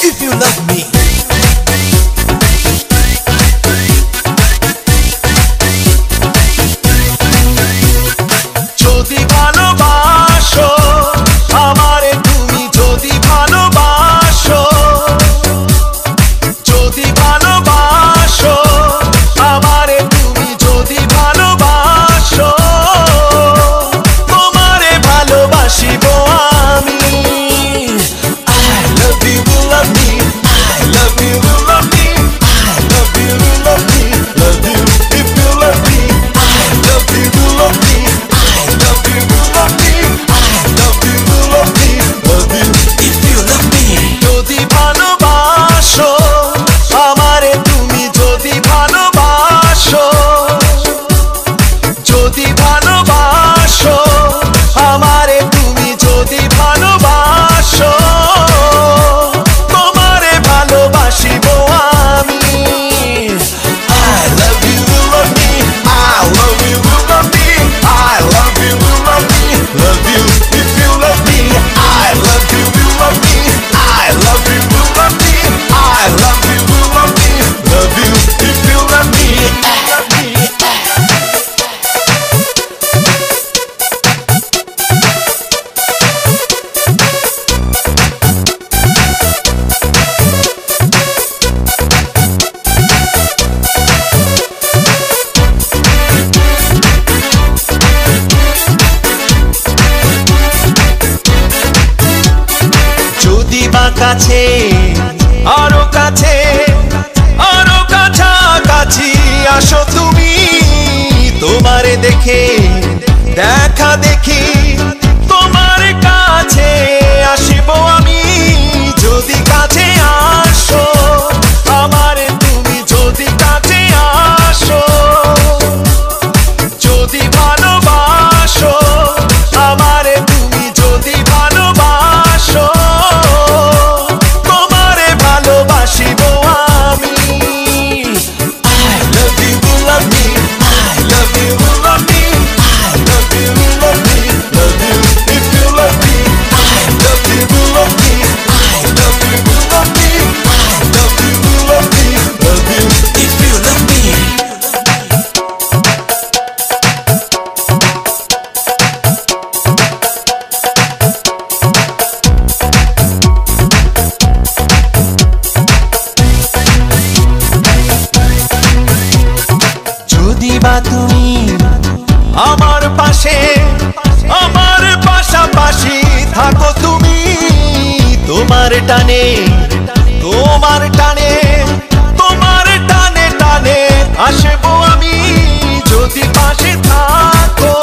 if you love me. যদি ভালোবাসো আমারে তুমি, যদি ভালোবাসো, যদি ভালোবাসো আমারে তুমি, যদি ভালোবাসো, তোমারে ভালোবাসিব আমি। I love you, love me, I love you, love me, I love you, love me, love you if you love me. I love you, love me, I love you, love me, I love you, love me, love you if you love me. যদি ভালোবাসো আমারে তুমি, যদি ভালোবাসো, যদি ভালোবাসো আমারে তুমি, যদি ভালোবাসো, তোমারে ভালোবাসিব আমি। I love you, love me, I love you, love me, I love you, love me, love you if you love me. I love you, love me, I love you, love me, I love you, love me, love you if you love me. যদি বা কাছে, আরো কাছে, আরো কাছাকাছি আসো তুমি, তোমারে দেখে দেখা দেখি তোমার কাছে আসিব আমি। যদি কাছে আসো আমারে তুমি, যদি কাছে আসো, যদি ভালোবাসো আমারে তুমি, যদি ভালোবাসো, তোমারে ভালোবাসিব আমি। I love you, love me, I love you, love me, I love you, love me, love you if you love me. I love you, love me, I love you, love me, I love you, love me, love you if you love me. যদি বা তুমি আমার পাশে, আমার পাশাপাশি থাকো তুমি, তোমার টানে, তোমার টানে, তোমার টানে টানে আসবো আমি। যদি পাশে থাকো